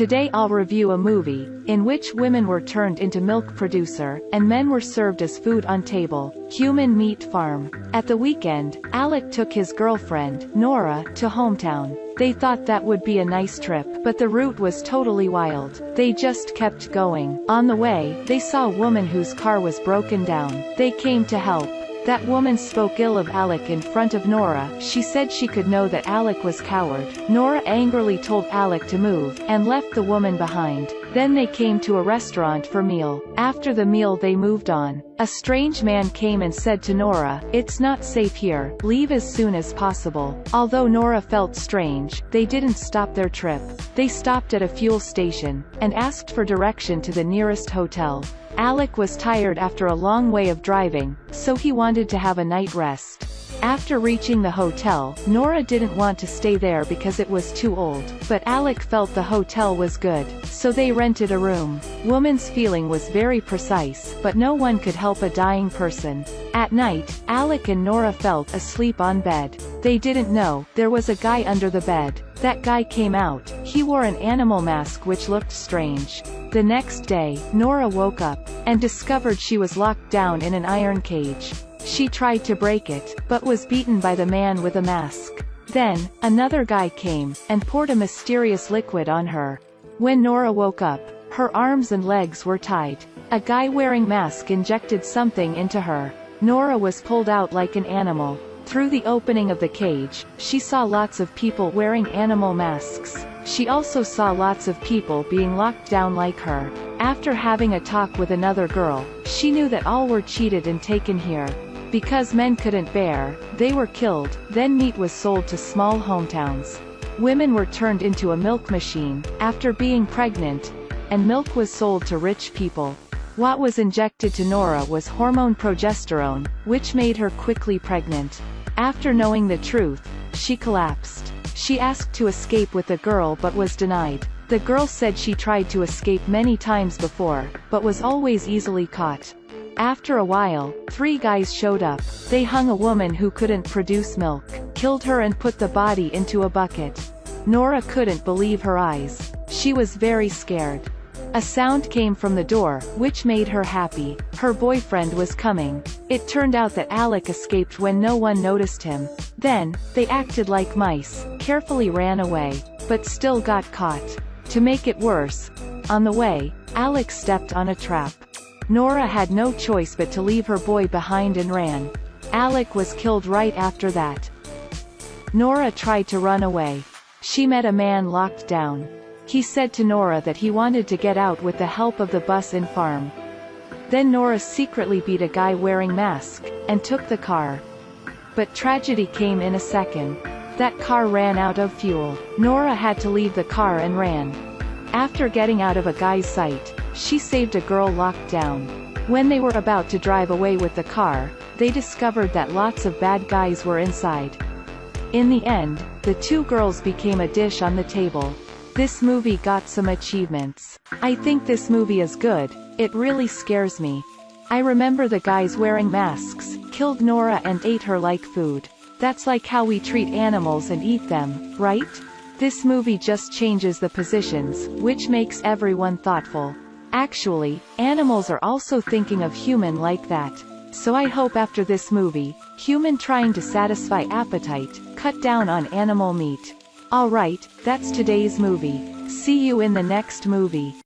Today I'll review a movie, in which women were turned into milk producer, and men were served as food on table. Human Meat Farm. At the weekend, Alec took his girlfriend, Nora, to hometown. They thought that would be a nice trip, but the route was totally wild. They just kept going. On the way, they saw a woman whose car was broken down. They came to help. That woman spoke ill of Alec in front of Nora. She said she could know that Alec was coward. Nora angrily told Alec to move, and left the woman behind. Then they came to a restaurant for meal. After the meal they moved on. A strange man came and said to Nora, "It's not safe here, leave as soon as possible." Although Nora felt strange, they didn't stop their trip. They stopped at a fuel station, and asked for direction to the nearest hotel. Alec was tired after a long way of driving, so he wanted to have a night rest. After reaching the hotel, Nora didn't want to stay there because it was too old, but Alec felt the hotel was good, so they rented a room. Woman's feeling was very precise, but no one could help a dying person. At night, Alec and Nora fell asleep on bed. They didn't know there was a guy under the bed. That guy came out. He wore an animal mask which looked strange. The next day, Nora woke up, and discovered she was locked down in an iron cage. She tried to break it, but was beaten by the man with a mask. Then, another guy came, and poured a mysterious liquid on her. When Nora woke up, her arms and legs were tied. A guy wearing mask injected something into her. Nora was pulled out like an animal. Through the opening of the cage, she saw lots of people wearing animal masks. She also saw lots of people being locked down like her. After having a talk with another girl, she knew that all were cheated and taken here. Because men couldn't bear, they were killed. Then meat was sold to small hometowns. Women were turned into a milk machine, after being pregnant, and milk was sold to rich people. What was injected to Nora was hormone progesterone, which made her quickly pregnant. After knowing the truth, she collapsed. She asked to escape with the girl but was denied. The girl said she tried to escape many times before, but was always easily caught. After a while, 3 guys showed up. They hung a woman who couldn't produce milk, killed her and put the body into a bucket. Nora couldn't believe her eyes. She was very scared. A sound came from the door, which made her happy. Her boyfriend was coming. It turned out that Alec escaped when no one noticed him. Then, they acted like mice, carefully ran away, but still got caught. To make it worse, on the way, Alec stepped on a trap. Nora had no choice but to leave her boy behind and ran. Alec was killed right after that. Nora tried to run away. She met a man locked down. He said to Nora that he wanted to get out with the help of the bus and farm. Then Nora secretly beat a guy wearing mask, and took the car. But tragedy came in a second. That car ran out of fuel. Nora had to leave the car and ran. After getting out of a guy's sight, she saved a girl locked down. When they were about to drive away with the car, they discovered that lots of bad guys were inside. In the end, the 2 girls became a dish on the table. This movie got some achievements. I think this movie is good. It really scares me. I remember the guys wearing masks, killed Nora and ate her like food. That's like how we treat animals and eat them, right? This movie just changes the positions, which makes everyone thoughtful. Actually, animals are also thinking of human like that. So I hope after this movie, human trying to satisfy appetite, cut down on animal meat. Alright, that's today's movie. See you in the next movie.